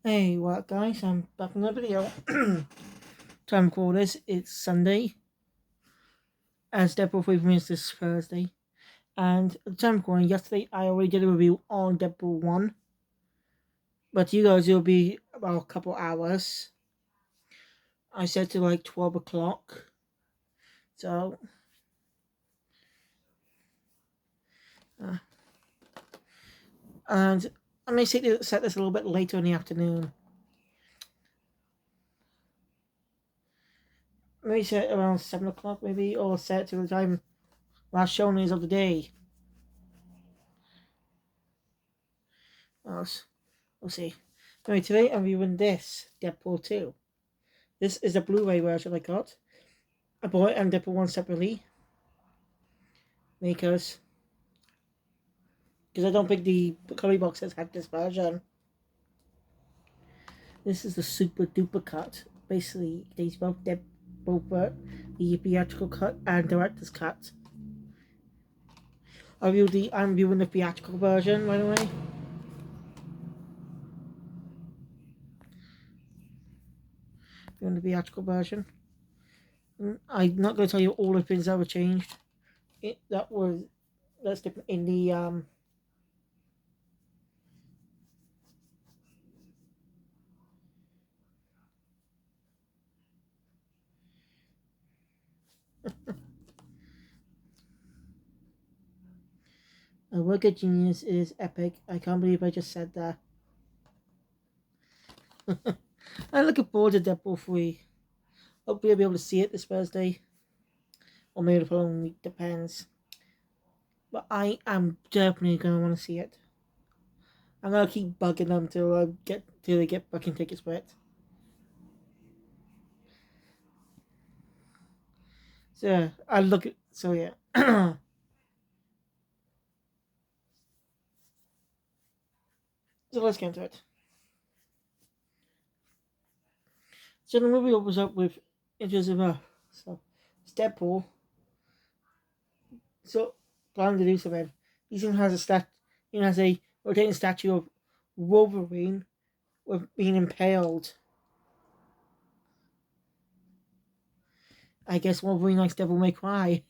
Hey, what guys? I'm back in the video. Time to call this. It's Sunday, as Deadpool 3 premieres this Thursday. And at the time of recording, yesterday I already did a review on Deadpool 1. But you guys, it'll be about a couple hours. I said to like 12 o'clock. So, uh, and I may set this a little bit later in the afternoon. Maybe set it around 7 o'clock, maybe, or set it to the time last showing is of the day. We'll see. Anyway, today I'm reviewing this Deadpool 2. This is the Blu-ray version I got. I bought it and Deadpool 1 separately because I don't think the curry boxes had this version. This is the super duper cut. Basically, these both the theatrical cut and director's cut. I'm viewing the theatrical version, by the way. Viewing the theatrical version. I'm not going to tell you all the things that were changed. That's different in the A work of genius is epic. I can't believe I just said that. I'm looking forward to Deadpool 3. Hopefully I'll be able to see it this Thursday. Or maybe the following week, depends. But I am definitely going to want to see it. I'm going to keep bugging them till they get fucking tickets for it. So I look at so yeah. So let's get into it. So the movie opens up with images of so it's Deadpool. So planning to do something. He even has a rotating statue of Wolverine with being impaled. I guess Wolverine likes Devil May Cry.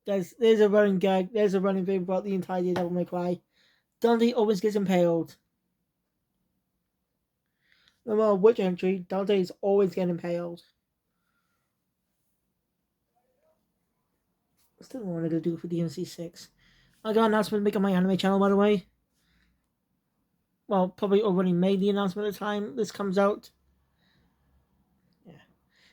There's a running gag. There's a running thing about the entire Devil May Cry. Dante always gets impaled. No matter which entry, Dante is always getting impaled. Still wanted to do for DMC6. I got an announcement to make on my anime channel, by the way. Well, probably already made the announcement at the time this comes out. Yeah.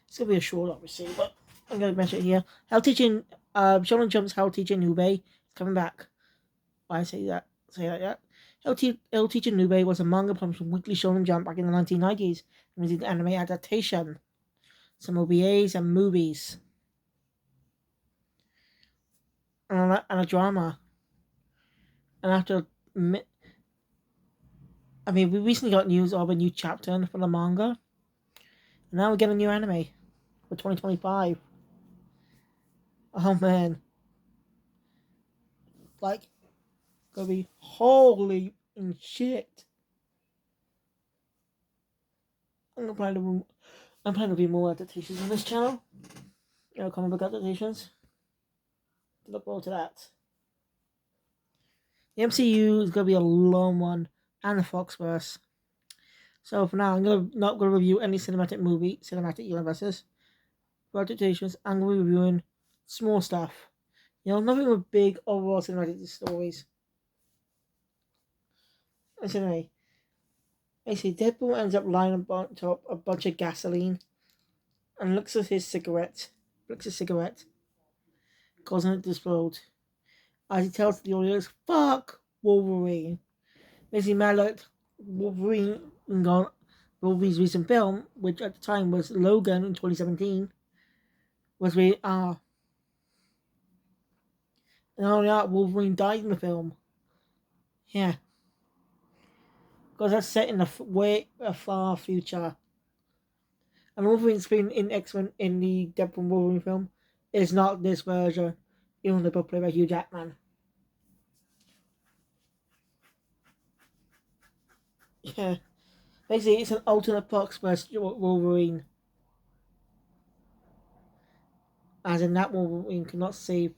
It's going to be a short, obviously, but I'm going to mention it here. How Teaching, Shonen Jump's How Teaching Nube is coming back. Why I say that? How Teaching Nube was a manga published from Weekly Shonen Jump back in the 1990s and was an anime adaptation. Some OVAs and movies. And a drama. And after, we recently got news of a new chapter for the manga. And now we get a new anime for 2025. Oh man. Like, gonna be holy shit. I'm planning to be more adaptations on this channel. Comic book adaptations. Look forward to that. The MCU is gonna be a long one, and the Foxverse. So for now, not gonna review any cinematic universes. For adaptations, I'm gonna be reviewing small stuff. Nothing with big overall cinematic stories. Anyway, basically, Deadpool ends up lying on top a bunch of gasoline and looks at his cigarette, causing it to explode. As he tells the audience, "Fuck Wolverine." Basically, mad at Wolverine's recent film, which at the time was Logan in 2017, was rated R. And only that, Wolverine died in the film. Yeah. Because that's set in a far future. And Wolverine's been in X-Men in the Deadpool Wolverine film is not this version, even though both played by Hugh Jackman. Yeah. Basically, it's an alternate Fox versus Wolverine. As in, that Wolverine cannot save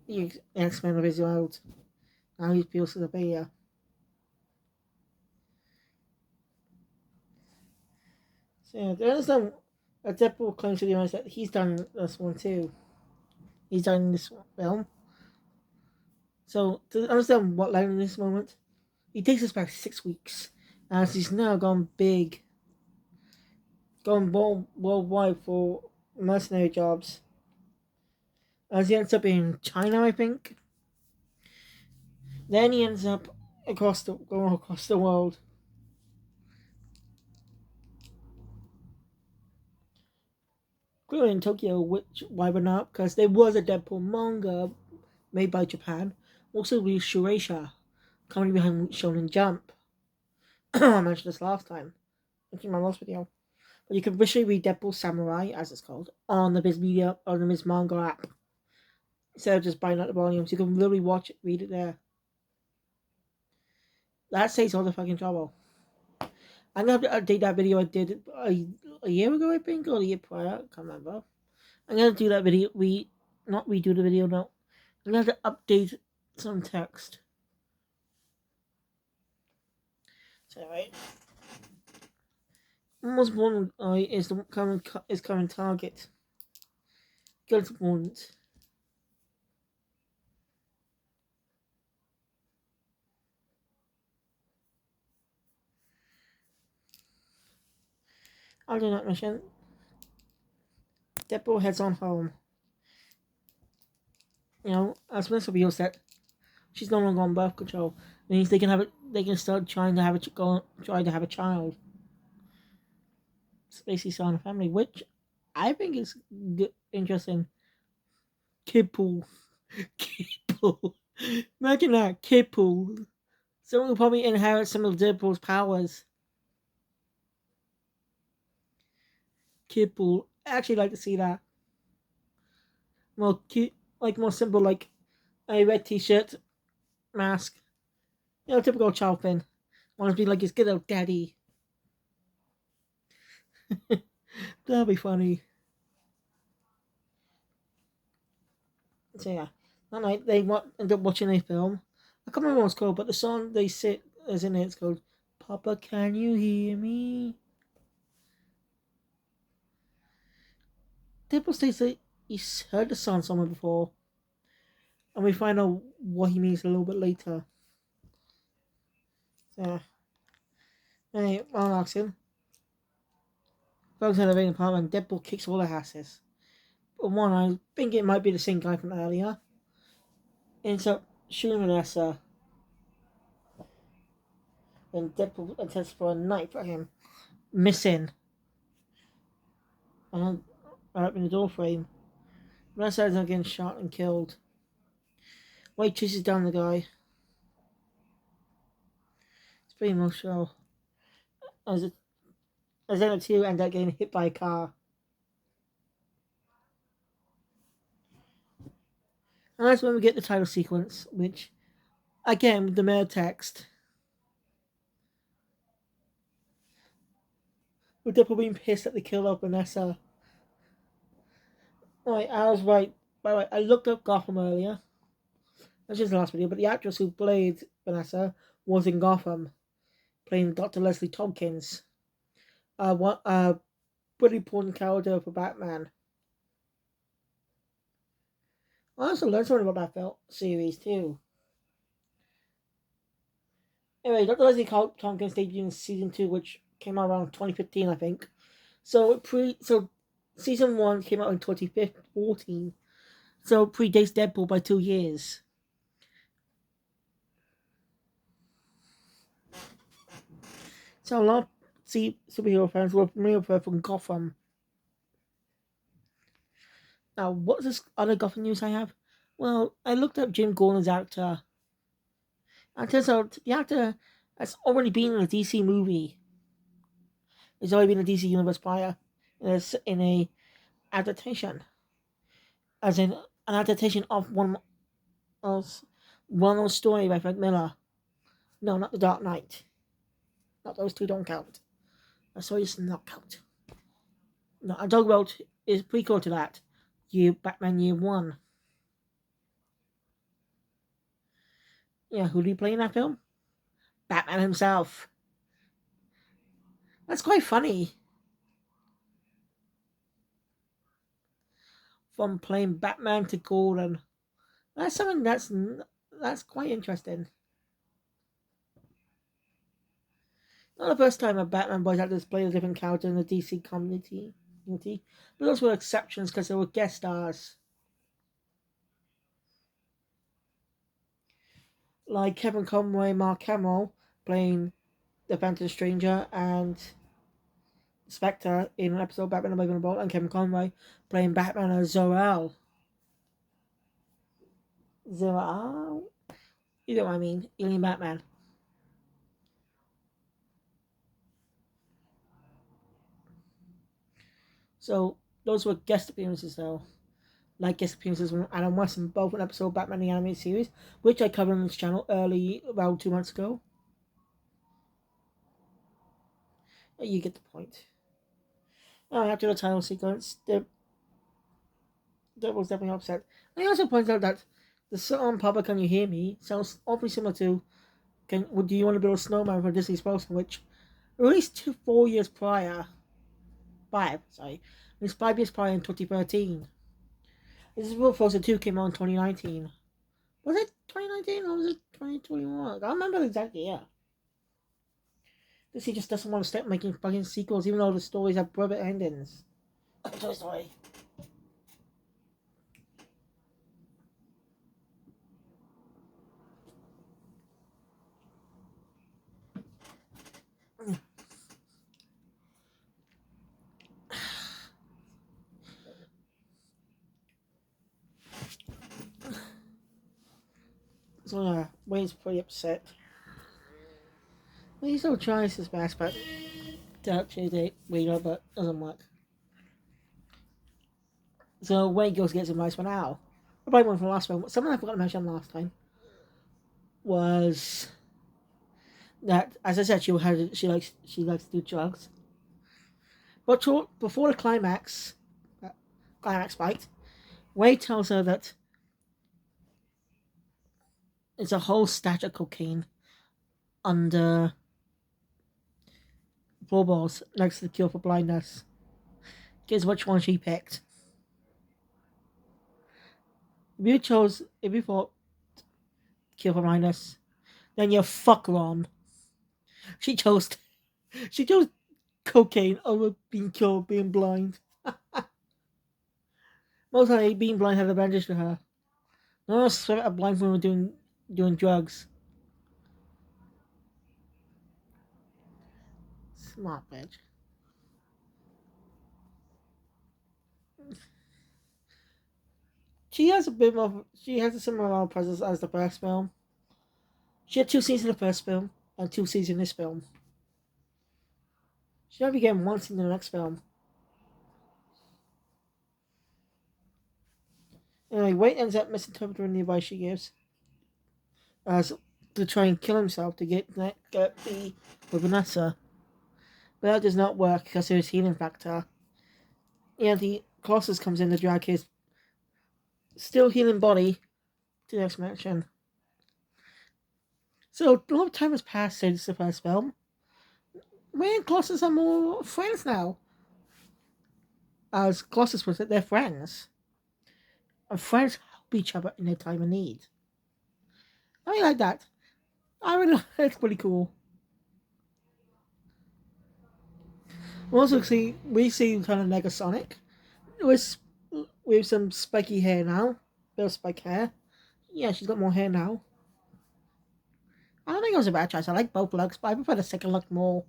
the X-Men of his world. Now he feels the fear. So, yeah, there is some. Deadpool claims to the audience that he's done this one too. He's done this film. So, to understand what led in this moment, it takes us back 6 weeks. As he's now gone big, gone worldwide for mercenary jobs. As he ends up in China, I think. Then he ends up going across the world. Grew in Tokyo, which why would not? Because there was a Deadpool manga made by Japan. Also, with Shueisha, company behind Shonen Jump. I mentioned this last time. I think my last video. But you can visually read Deadpool Samurai, as it's called, on the Viz Media or the Viz Manga app. Instead of just buying out the volumes, you can literally watch it, read it there. That saves all the fucking trouble. I'm gonna have to update that video I did a year ago, I think, or the year prior. I can't remember. I'm gonna do that video. Not redo the video. No, I'm gonna have to update some text. So right, almost one is the current target. Good point. I'll do that mission. Deadpool heads on home. You know, as Mr. Beale said, she's no longer on birth control. It means they can have it. They can start trying to have a child. It's basically starting a family, which I think is good, interesting. Kid pool, kid pool. Imagine that kid pool. Someone will probably inherit some of Deadpool's powers. Kid pool. I actually like to see that. More cute, like more simple, like a red T-shirt, mask. You know, typical child thing. Want to be like his good old daddy. That'll be funny. So yeah, that night they end up watching a film. I can't remember what it's called, but the song they sit is in it. It's called "Papa, Can You Hear Me?" Deadpool states that he's heard the song somewhere before, and we find out what he means a little bit later. So, anyway, while asking, folks in the main apartment, Deadpool kicks all their asses. But one, I think it might be the same guy from earlier. Ends up shooting Vanessa, and Deadpool attempts for a knife at him, missing, and opening the door frame. Vanessa ends up getting shot and killed. Wade chases down the guy. It's pretty emotional. As it, as then the two end up getting hit by a car. And that's when we get the title sequence, which, again, with the mere text. With Deadpool being pissed that they killed off Vanessa. Alright, I was right. By the way, I looked up Gotham earlier. That's just the last video, but the actress who played Vanessa was in Gotham, playing Dr. Leslie Tompkins. Pretty important character for Batman. I also learned something about that series too. Anyway, Dr. Leslie Tompkins debuted in season 2, which came out around 2015, I think. So season 1 came out in 2014. So predates Deadpool by 2 years. So a lot of superhero fans were familiar from Gotham. Now, what's this other Gotham news I have? Well, I looked up Jim Gordon's actor. And it turns out the actor has already been in a DC movie. He's already been in a DC universe prior in a adaptation. As in an adaptation of one of story by Frank Miller. No, not the Dark Knight. Not those two. Don't count. That story does not count. No, I'm talking about is prequel to that. Batman Year One. Yeah, who do you play in that film? Batman himself. That's quite funny. From playing Batman to Gordon. That's something that's quite interesting. Not the first time a Batman voice actor has played a different character in the DC community. But those were exceptions because they were guest stars. Like Kevin Conroy, Mark Hamill playing the Phantom Stranger and Spectre in an episode of Batman the Bolt, and Kevin Conroy playing Batman as Zor-El. Zor-El? You know what I mean? Alien Batman. So those were guest appearances though. Like guest appearances from Adam West in both an episode of Batman the Animated Series, which I covered on this channel early about 2 months ago. You get the point. After the title sequence, that was definitely upset. And he also points out that the song Papa Can You Hear Me sounds awfully similar to Do You Want to Build a Snowman for Disney's Frozen, which released 4 years prior. Five, sorry. Released 5 years prior in 2013. This is what Frozen 2 came out in 2019. Was it 2019 or was it 2021? I don't remember exactly, yeah. Disney just doesn't want to start making fucking sequels even though the stories have private endings. Toy Story. So yeah, Wayne's pretty upset. Well, he's still trying his best, but to actually date Wheeler, but doesn't work. So Wayne goes to get some advice for now. Probably one from the last one. Something I forgot to mention last time was that, as I said, she likes to do drugs. But before the climax fight, Wade tells her that it's a whole stash of cocaine under floorboards next to the cure for blindness. Guess which one she picked. If you thought cure for blindness, then you fuck Ron. She chose, she chose cocaine over being blind. Most likely, being blind had advantage to her. No one else a blind woman doing drugs. Smart bitch. She has a similar amount of presence as the first film. She had 2 scenes in the first film and 2 scenes in this film. She might be getting 1 scene in the next film. Anyway, Wade ends up misinterpreting the advice she gives as to try and kill himself to get be with Vanessa. But that does not work because there is healing factor. And the Colossus comes in to drag his still healing body to the next mansion. So a lot of time has passed since the first film. Me and Colossus are more friends now. As Colossus was that they're friends. And friends help each other in their time of need. I like that. I really that's pretty cool. We see kind of Negasonic with some spiky hair now. Bit of spike hair. Yeah, she's got more hair now. I don't think it was a bad choice. I like both looks, but I prefer the second look more.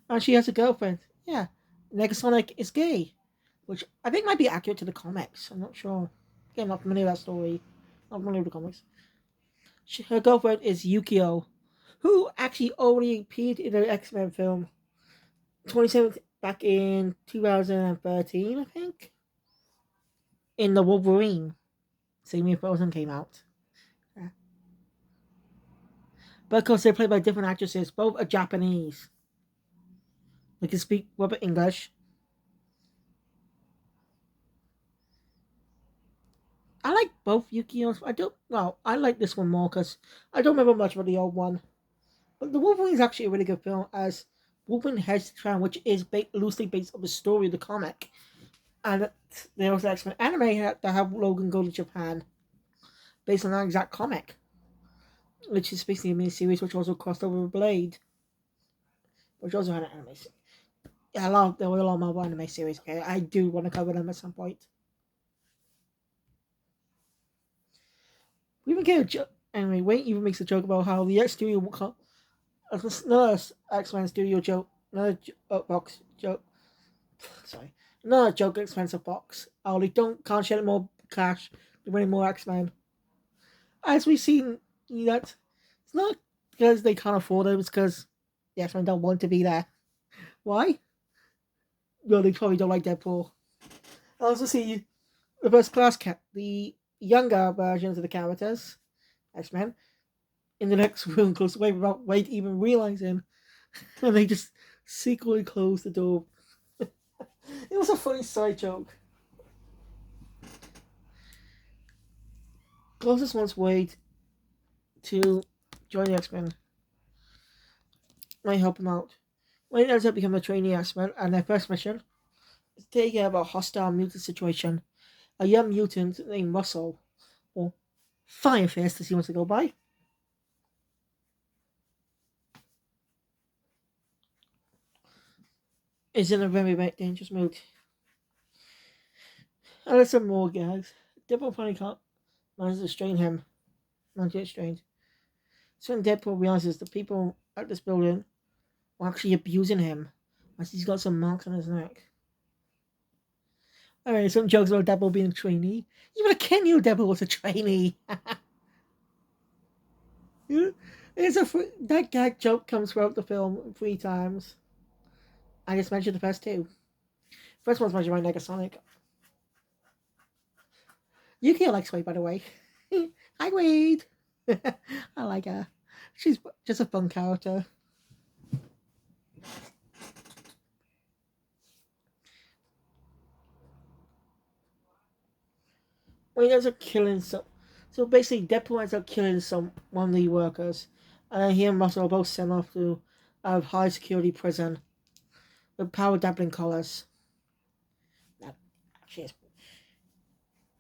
And she has a girlfriend. Yeah, Negasonic is gay, which I think might be accurate to the comics. I'm not sure. Again, not familiar with that story. Not familiar with the comics. Her girlfriend is Yukio, who actually already appeared in the X-Men film 27th back in 2013, I think. In the Wolverine. Same year Frozen came out. Yeah. But of course, they're played by different actresses. Both are Japanese. They can speak proper English. I like both Yukio's. I don't. Well, I like this one more because I don't remember much about the old one. But the Wolverine is actually a really good film, as Wolverine heads to Japan, which is loosely based on the story of the comic. And there was an X-Men anime that have Logan go to Japan based on that exact comic, which is basically a miniseries which also crossed over with Blade, which also had an anime. Yeah, there were a lot of Marvel anime series. Okay, I do want to cover them at some point. We even get a joke. Anyway, Wayne even makes a joke about how the X Studio will come. Another X-Men Studio joke. Another box joke. Sorry. Another joke expensive box. Oh, they can't share more cash to bring more X-Men. As we've seen, that it's not because they can't afford it, it's because the X-Men don't want to be there. Why? Well, they probably don't like Deadpool. I also see the first class cat, the younger versions of the characters, X-Men, in the next room close away without Wade even realizing, and they just secretly close the door. It was a funny side joke. Closest wants Wade to join the X-Men. Might help him out. Wade ends up becoming a trainee X-Men, and their first mission is to take care of a hostile mutant situation. A young mutant named Russell, or Firefist as he wants to go by, is in a very, very dangerous mood. And there's some more gags. Deadpool finally can't manage to strain him. Not get strained. So when Deadpool realizes the people at this building are actually abusing him, as he's got some marks on his neck. Alright, some jokes about Deadpool being a trainee. Even a kid knew Deadpool was a trainee. That gag joke comes throughout the film 3 times. I just mentioned the first two. First one's mentioned by Negasonic. Yukio likes Wade, by the way. Hi, Wade. I like her. She's just a fun character. Wade ends up killing some. So basically, Deadpool ends up killing one of the workers, and he and Russell are both sent off to a high security prison with power dabbling collars. That actually is.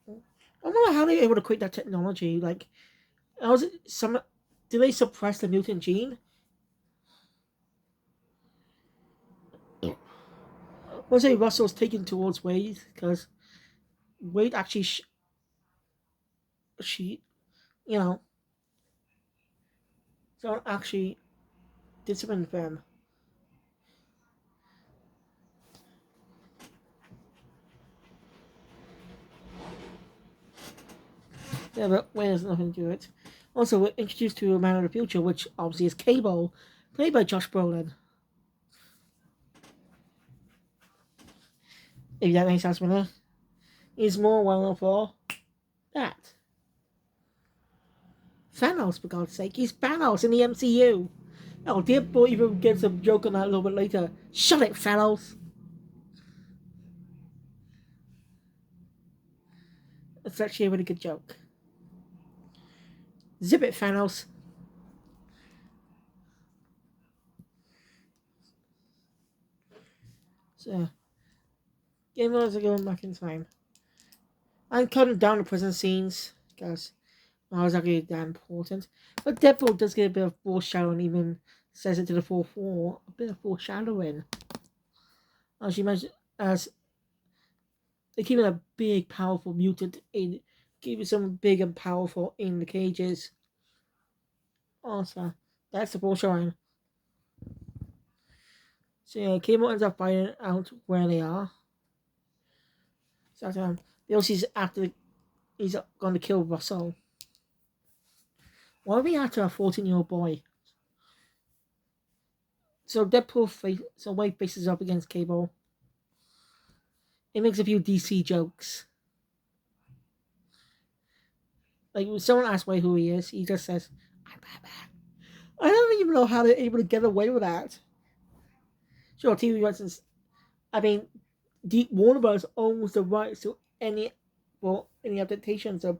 I wonder how they were able to create that technology. Like, was it some? Did they suppress the mutant gene? Was it Russell's taken towards Wade because Wade actually she, you know, someone actually disciplined them. Yeah, but Wade has nothing to do with it. Also, we're introduced to a man of the future, which obviously is Cable, played by Josh Brolin. If that makes sense, Miller. He's more well known for that. Thanos, for God's sake. He's Thanos in the MCU. Oh, Deadpool even gives a joke on that a little bit later. Shut it, Thanos. It's actually a really good joke. Zip it, Thanos. So, game modes are going back in time. I'm cutting down the prison scenes because I was actually that important. But Deadpool does get a bit of foreshadowing, even says it to the 4-4. A bit of foreshadowing. As you mentioned, as they keep it a big, powerful mutant in, keep it someone big and powerful in the cages. Also, that's the foreshadowing. So yeah, Cable ends up finding out where they are. So they also after he's going to kill Russell. Why are we after a 14-year-old boy? So Wade faces up against Cable. He makes a few DC jokes. Like when someone asks Wade who he is, he just says, "I'm Batman." I don't even know how they're able to get away with that. Sure, TV rights. I mean, Deep Warner Bros. Owns the rights to any adaptations of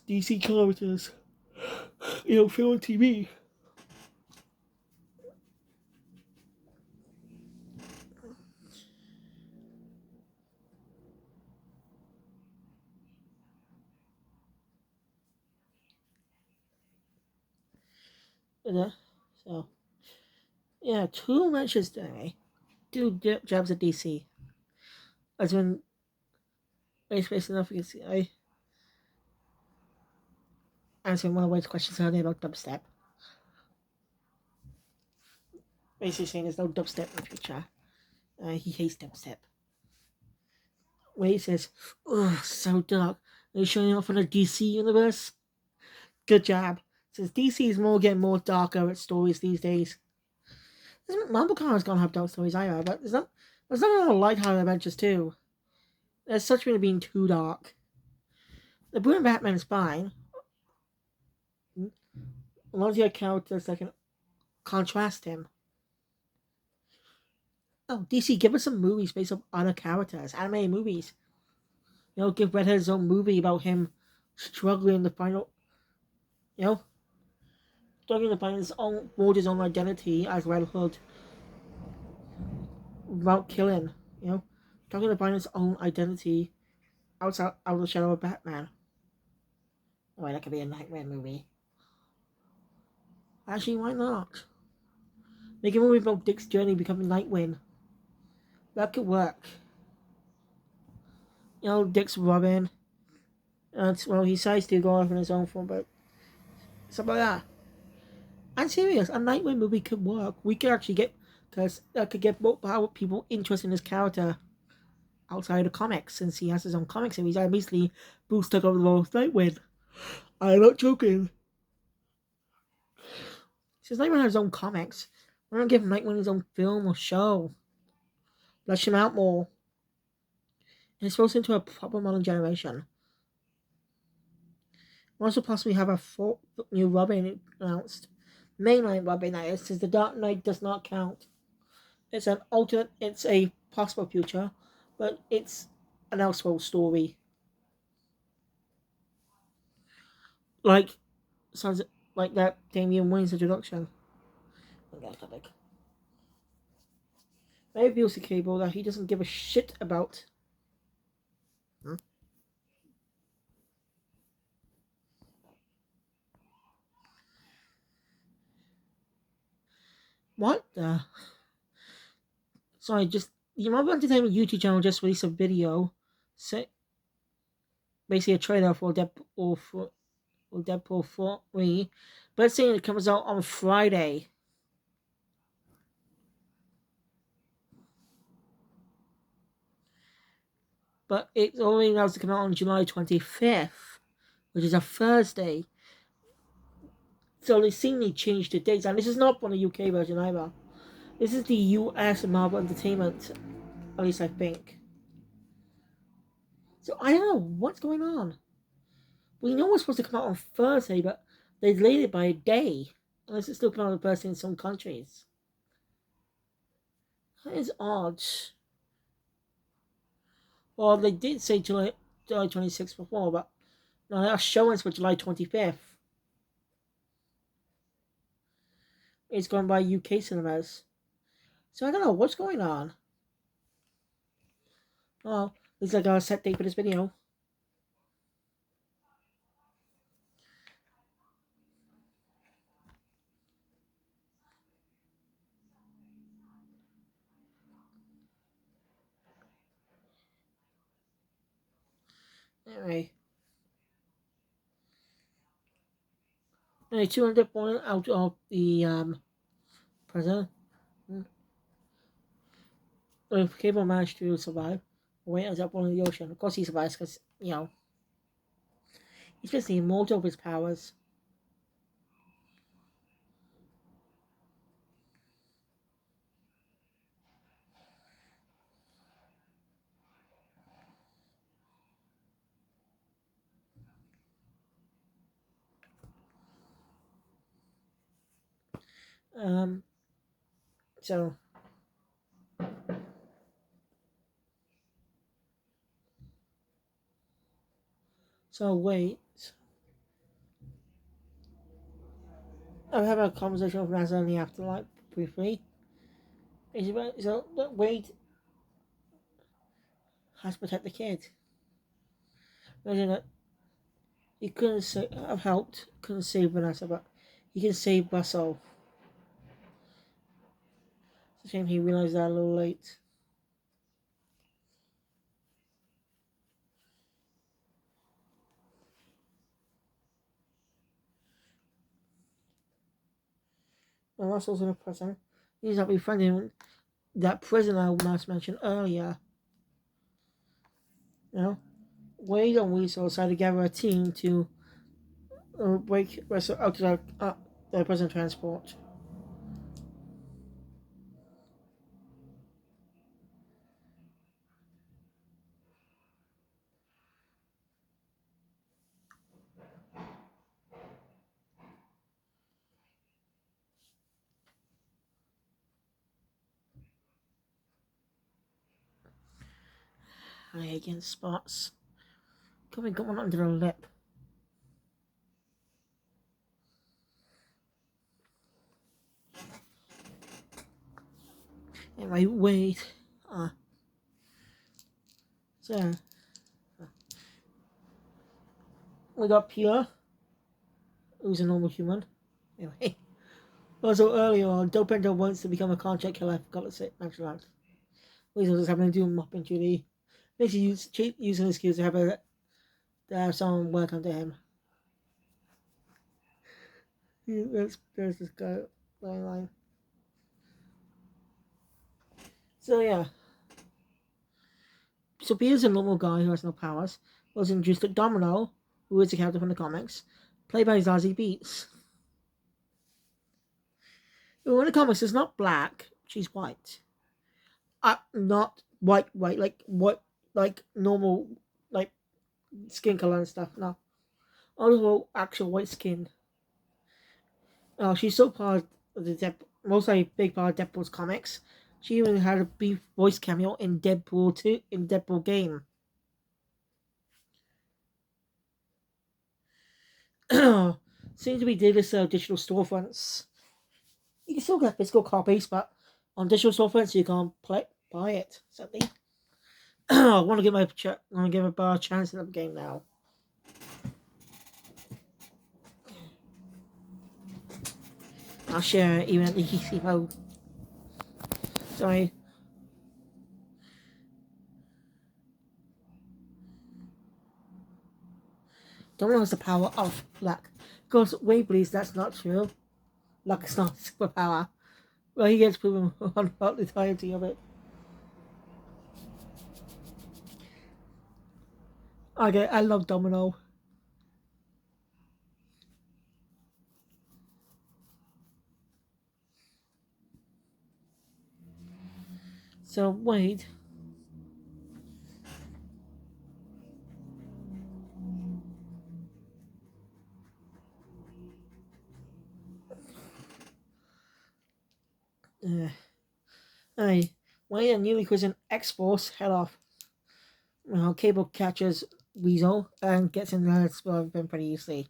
DC characters, film and TV. Yeah. So yeah, two matches today. Two jabs at DC. As when space enough, you can see I answering one of Wade's questions earlier about dubstep. Basically saying there's no dubstep in the future. He hates dubstep. Wade says, "Oh, so dark. Are you showing off in the DC universe? Good job." Since DC is getting more darker at stories these days. Marvel Comics gonna have dark stories either, but there's not a lot of lighthearted adventures too. There's such been being too dark. The Blue and Batman is fine. As long as you have characters that can contrast him. Oh, DC, give us some movies based on other characters, animated movies. Give Red Hood his own movie about him struggling to find, you know, struggling to find forge his own identity as Red Hood without killing. You know, struggling to find his own identity outside out of the shadow of Batman. Oh, wait, that could be a Nightmare movie. Actually, why not? Make a movie about Dick's journey becoming Nightwing. That could work. Dick's Robin. Well, he decides to go off on his own for, but stuff like that. I'm serious. A Nightwing movie could work. We could actually get, because that could get more people interested in his character outside of the comics, since he has his own comic series. I basically Bruce took over the role of Nightwing. I'm not joking. Since Nightwing has his own comics, why not give Nightwing his own film or show? Flesh him out more. And expose him to a proper modern generation. We'll also possibly have a new Robin announced. Mainline Robin, that is, since the Dark Knight does not count. It's an alternate, it's a possible future, but it's an Elseworld story. Like, sounds like that Damian Wayne's introduction. Okay, topic. Maybe reveals to Cable that he doesn't give a shit about. Hmm? What the? Sorry, just the Marvel Entertainment YouTube channel just released a video, say, basically a trailer for Deadpool 3, but it's saying it comes out on Friday. But it's only announced to come out on July 25th, which is a Thursday. So they seemingly changed the dates, and this is not from the UK version either. This is the US Marvel Entertainment, at least I think. So I don't know what's going on. We know it's supposed to come out on Thursday, but they delayed it by a day. Unless it's still coming out on Thursday in some countries. That is odd. Well, they did say July 26th before, but no, they are showing for July 25th. It's going by UK cinemas. So I don't know what's going on. Oh, looks like I got a set date for this video. Anyway. 200 points out of the president. If Cable managed to survive, wait as up on the ocean. Of course he survives because, he's basically immortal of his powers. Um, so wait. I'm having a conversation with Razza in the afterlife briefly. So that Wade has to protect the kid. Imagine that he couldn't have helped, couldn't save Vanessa, but he can save Russell. It's a shame he realized that a little late. And Russell's in a prison. He's not befriending that prisoner I last mentioned earlier. You know, Wade and Weasel decided to gather a team to break Russell out of the prison transport. I against spots. Coming got one under the lip. Anyway, wait. So we got Pure, who's a normal human. Anyway. Also earlier on, Dopendo wants to become a contract killer. I forgot to say mention that. Weasel just having to do mopping duty. Basically using his skills to have someone work under him. There's this guy line. So yeah. So Peter's a normal guy who has no powers. Was introduced to Domino, who is a character from the comics, played by Zazie Beetz. Who in the comics is not black, she's white. Not white, like normal, like skin color and stuff. No, also actual white skin. Oh, she's so part of the mostly big part of Deadpool's comics. She even had a brief voice cameo in Deadpool 2 in Deadpool game. Seems to be dated digital storefronts. You can still get physical copies, but on digital storefronts you can't buy it. Sadly, I want to give a bar chance in the game now. I'll share it even at the easy mode. Sorry. Don't has the power of luck. Because Wade believes that's not true. Luck is not a superpower. Well, he gets proven on about the entirety of it. I love Domino. So, Wade. Hey, Wade and newly christened X-Force head off. Cable catches Weasel and gets in there. It's been pretty easy.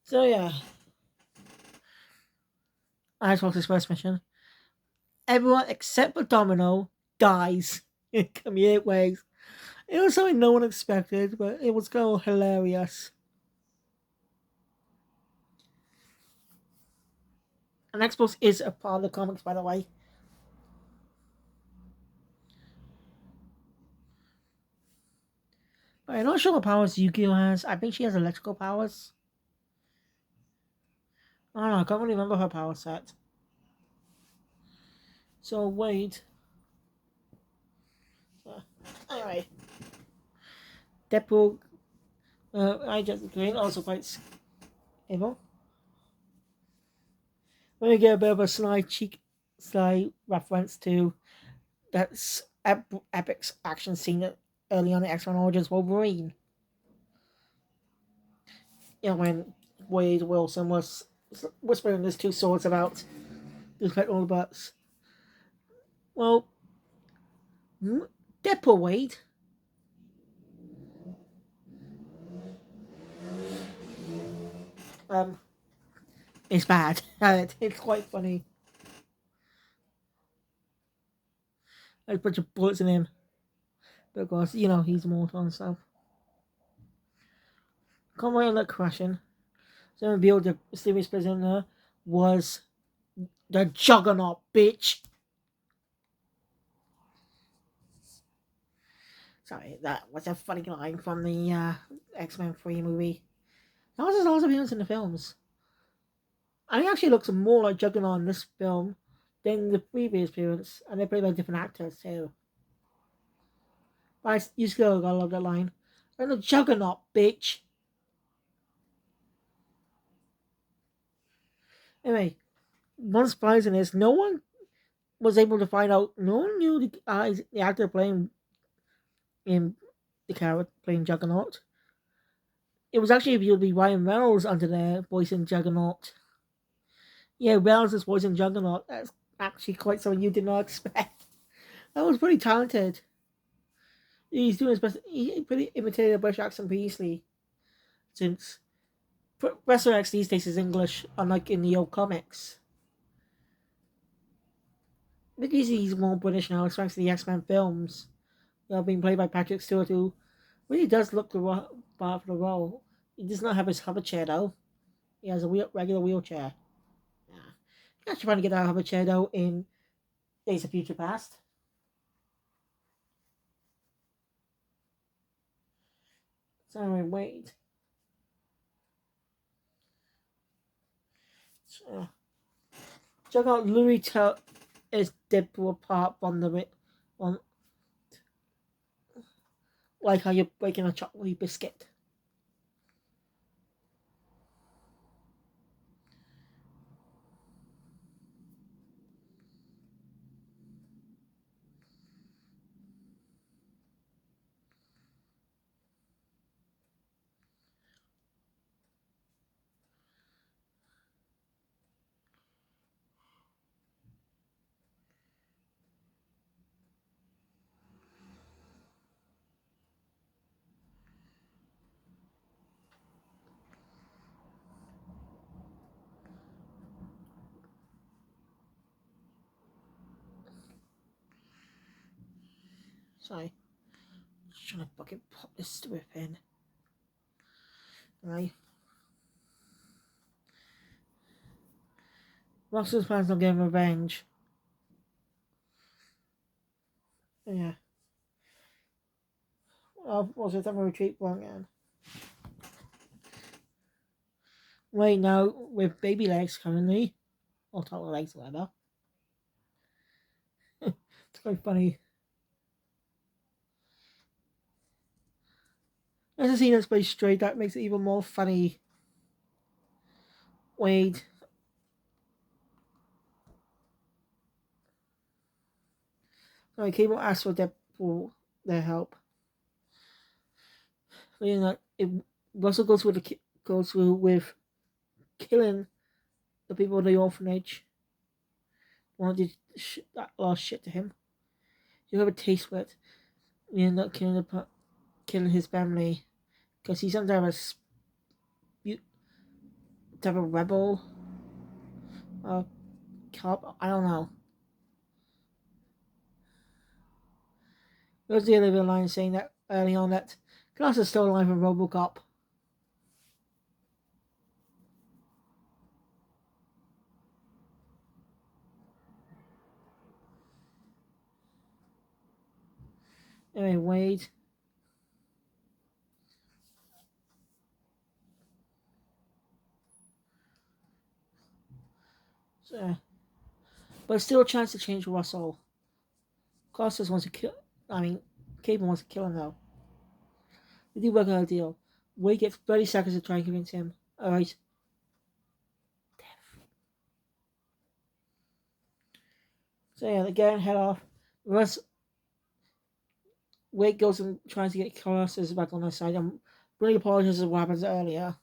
So, yeah. Icebox's first mission. Everyone except for Domino dies in comedic ways. It was something no one expected, but it was kind of hilarious. And Xbox is a part of the comics, by the way. But I'm not sure what powers Yu-Gi-Oh has. I think she has electrical powers. I don't know. I can't really remember her power set. So wait. Anyway, Deadpool. I just Green also fights evil. We get a bit of a sly reference to that's Epic's action scene early on in X-Men Origins Wolverine. When Wade Wilson was whispering his two swords about despite all the butts. Well, Deadpool Wade. Um, it's bad. It's quite funny. There's a bunch of bullets in him. But of course, he's mortal and stuff. Come right on that crashing. So revealed the mysterious prisoner was the Juggernaut, bitch. Sorry, that was a funny line from the X-Men 3 movie. That was his last appearance in the films. And he actually looks more like Juggernaut in this film than the previous appearance, and they're played by different actors too. But you still gotta love that line. I'm the Juggernaut, bitch. Anyway, one surprise in this, no one was able to find out. No one knew the actor playing in the character playing Juggernaut. It was actually revealed to be Ryan Reynolds under there voicing Juggernaut. Yeah, Reynolds is voicing Juggernaut. That's actually quite something you did not expect. That was pretty talented. He's doing his best. He pretty imitated a British accent previously, since Professor X these days is English, unlike in the old comics. Because he's more British now, thanks to the X-Men films. Being played by Patrick Stewart, who really does look the part for the role. He does not have his hover chair though. He has a regular wheelchair. Yeah. He's actually trying to get that hover chair though in Days of Future Past. So anyway, wait. So, check out Louis is Deadpool apart from the one, like how you're breaking a chocolate biscuit. Sorry. Just trying to fucking pop this strip in. Right. Russell's plans on getting revenge. Yeah. Was it a retreat plan again? Right now, with baby legs currently, or total legs, whatever. It's quite funny. There's a scene that's played straight that makes it even more funny. Wade. So Cable asks for Deadpool their help. You know, Russell goes through with killing the people of the orphanage. Wanted that last shit to him. You have a taste for it. You end up killing his family because he's under a type of rebel, cop. I don't know. There's the other line saying that early on that Glass is still alive from RoboCop. Anyway, Wade. So, but still a chance to change Russell. Costas wants to kill. I mean, Cable wants to kill him though. They do work out a deal. Wade gets 30 seconds to try and convince him. Alright. So yeah, they get head off. Russ Wade goes and tries to get Colossus back on their side. I'm really apologizing for what happens earlier.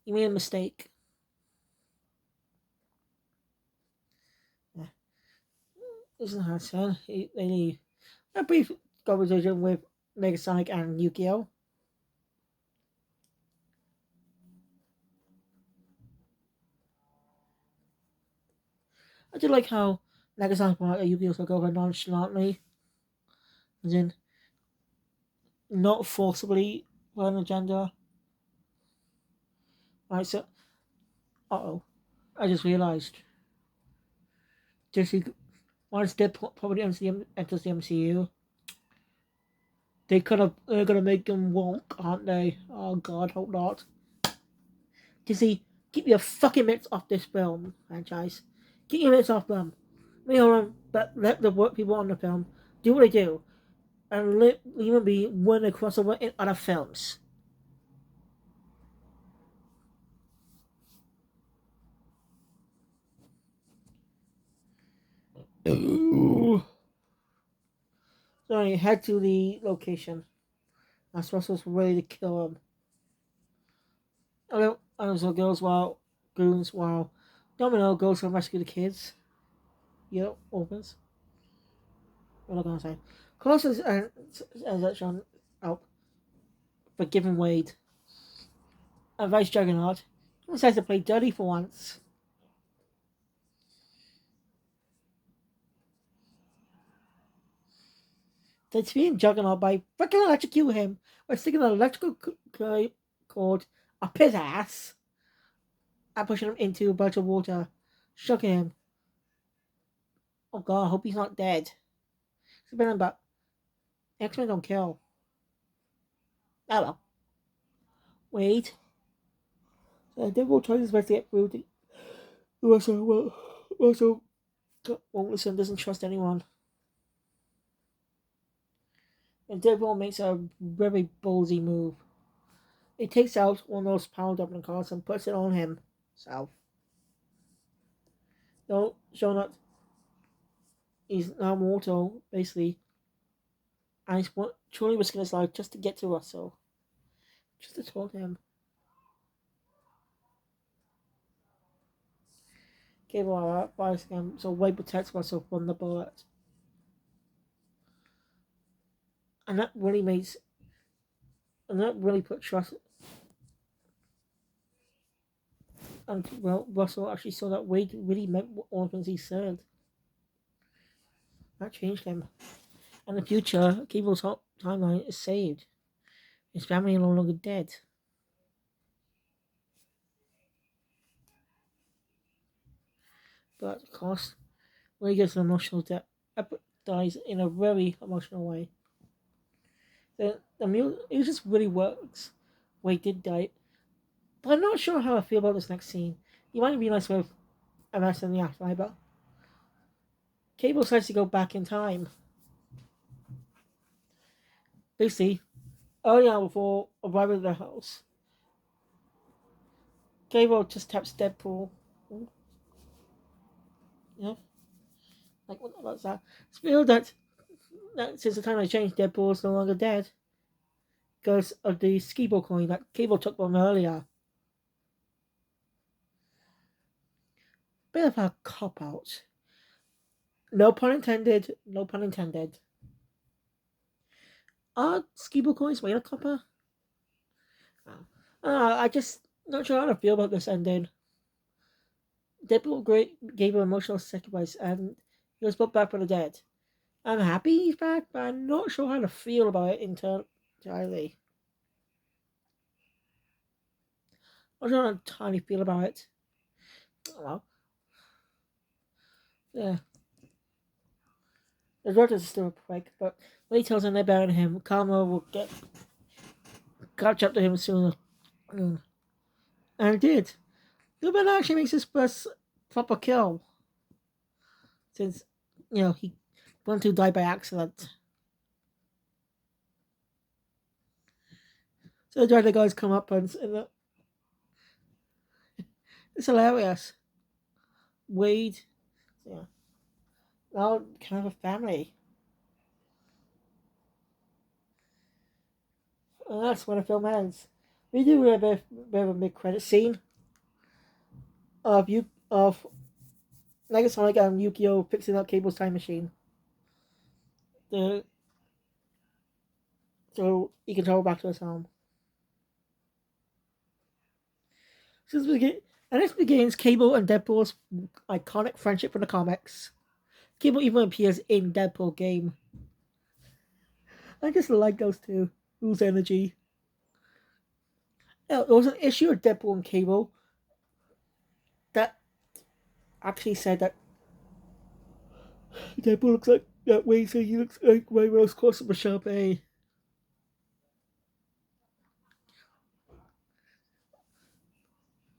You made a mistake. Yeah. Isn't hard, son. They leave. A brief conversation with Megasonic and Yukio. I do like how Megasonic brought Yukio took over nonchalantly, as in not forcibly for an agenda. Right, so, uh-oh. I just realised. Just once Deadpool probably enters the MCU, they're gonna make him walk, aren't they? Oh god, hope not. Disney, keep your fucking mitts off this film franchise. Keep your mitts off them. But let the work people on the film do what they do, and let leave them be when they cross over in other films. Ooh. So you head to the location. That's Russell's ready to kill him. And so goes while goons while Domino goes to rescue the kids. Opens. What am I gonna say? Closest and Sean out for giving Wade a Vice Juggernaut. He decides to play dirty for once. That's being Juggernaut by freaking electrocute him by sticking an electrical cord up his ass and pushing him into a bunch of water, shocking him. Oh god, I hope he's not dead. It's been about X-Men don't kill. Oh well. Wait. So Deadpool tries his best to get through to also won't listen, doesn't trust anyone. And Deadpool makes a very ballsy move. He takes out one of those power dumping cars and puts it on him. So, no, showing that he's now mortal, basically, and he's truly risking his life just to get to Russell, just to talk to him. Cable fires him, so Wade protects Russell from the bullet. And that really makes, and that really put trust. And well, Russell actually saw that Wade really meant all the things he said. That changed him. In the future, Cable's timeline is saved. His family are no longer dead. But of course, when he gets an emotional death, dies in a very emotional way. The music it just really works. Wade did die, but I'm not sure how I feel about this next scene. You might be nice with MS in the afterlife, but Cable decides to go back in time. Basically, early on before arriving at the house, Cable just taps Deadpool. Yeah, like what's that? It's revealed that since the time I changed, Deadpool is no longer dead because of the Skibo coin that Cable took from earlier. Bit of a cop out. No pun intended. No pun intended. Are Skibo coins made of copper? I just not sure how to feel about this ending. Deadpool gave him emotional sacrifice and he was put back from the dead. I'm happy he's back, but I'm not sure how to feel about it entirely. I'm not sure how to entirely feel about it. Well, yeah. The director's still a prick, but when he tells him they're burying him, Karma will catch up to him sooner. And it did. Lupin actually makes his first proper kill since, he went to die by accident. So the other guys come up and it's hilarious. Wade, yeah, now kind of a family. And that's when the film ends. We do a bit of a mid-credit scene of Negasonic and Yukio fixing up Cable's time machine. The, so he can travel back to his home. And this begins Cable and Deadpool's iconic friendship from the comics. Cable even appears in Deadpool game. I just like those two. Whose energy. There was an issue of Deadpool and Cable that actually said that Deadpool looks like that way, so he looks like Ray Rose Cross of Sharp A.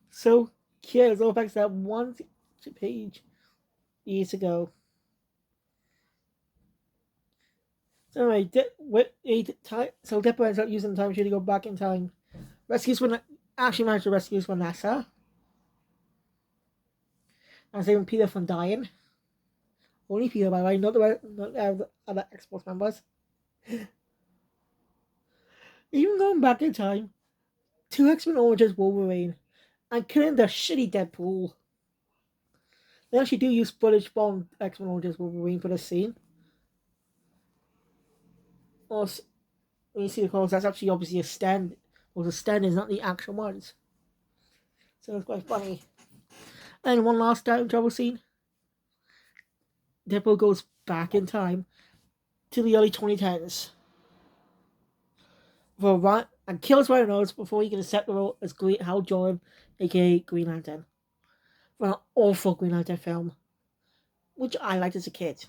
So, yeah, it's all back to that one page years ago. So anyway, so Deadpool ends up using the time machine to go back in time. Actually managed to rescue Vanessa. And saving Peter from dying. Only Peter, by the way, not the other Xbox members. Even going back in time, 2 X-Men Oranges Wolverine and killing the shitty Deadpool. They actually do use footage from X-Men Oranges Wolverine for this scene. Also, when you see the calls, that's actually obviously a stand. Well, the stand is not the actual ones. So it's quite funny. And one last time travel scene. Deadpool goes back in time to the early 2010s. And kills Ryan Reynolds before he can accept the role as Hal Jordan, aka Green Lantern. For an awful Green Lantern film, which I liked as a kid.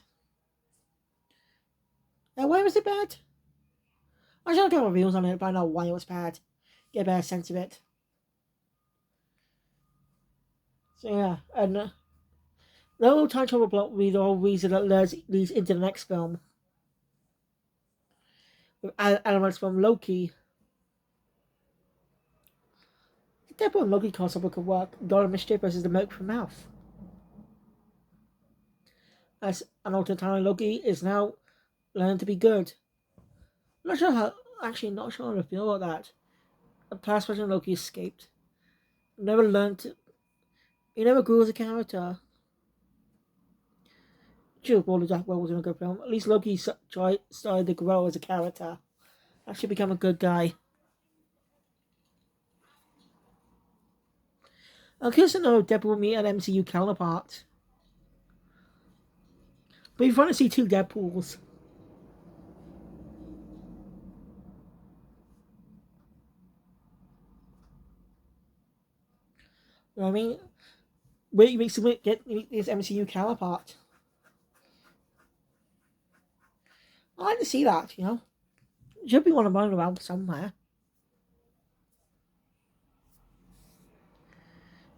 Now, why was it bad? I should get reviews on it, but I know why it was bad. Get a better sense of it. So yeah, and the whole time travel plot will be the whole reason that leads into the next film. With elements from Loki. The Deadpool and Loki crossover could work. God of Mischief versus the Milk from Mouth. As an alternate time, Loki is now learning to be good. Not sure how I feel about that. A past version of Loki escaped. Never learned to, he never grew as a character. Sure, Ball of Jack was in a good film. At least Loki started to grow as a character. Actually become a good guy. I'm curious to know if Deadpool will meet an MCU counterpart. But you're fun to see 2 Deadpools. You know what I mean? Where you make get this MCU counterpart. I like to see that, you know. Should be one of mine around somewhere.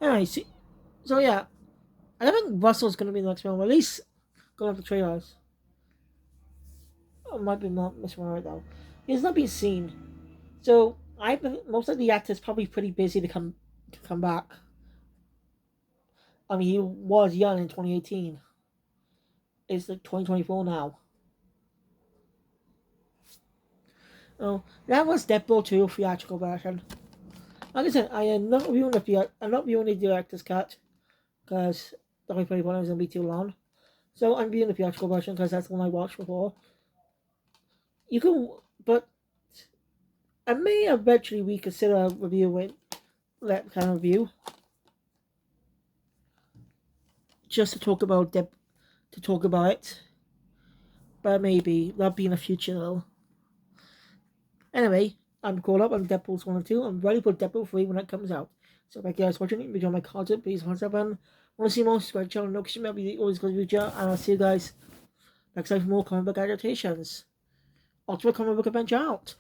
Anyway, so yeah, I don't think Russell's going to be in the next film. At least going off the trailers. I might be not missing right though. He's not been seen, so I most of the actors probably pretty busy to come back. I mean, he was young in 2018. It's like 2024 now. Oh, that was Deadpool 2 theatrical version. Like I said, I'm not viewing the director's cut because the 2021 is gonna be too long. So I'm viewing the theatrical version because that's the one I watched before. You can, but I may eventually reconsider reviewing that kind of review, just to talk about it. But maybe that'll be in the future though. Anyway, I'm caught up on Deadpool's 1 and 2. I'm ready for Deadpool 3 when it comes out. So if you guys watching it, enjoy my content, please thumbs up and want to see more, subscribe to the channel, notification bell, be always good to future, and I'll see you guys next time for more comic book adaptations. Ultimate Comic Book Adventure out.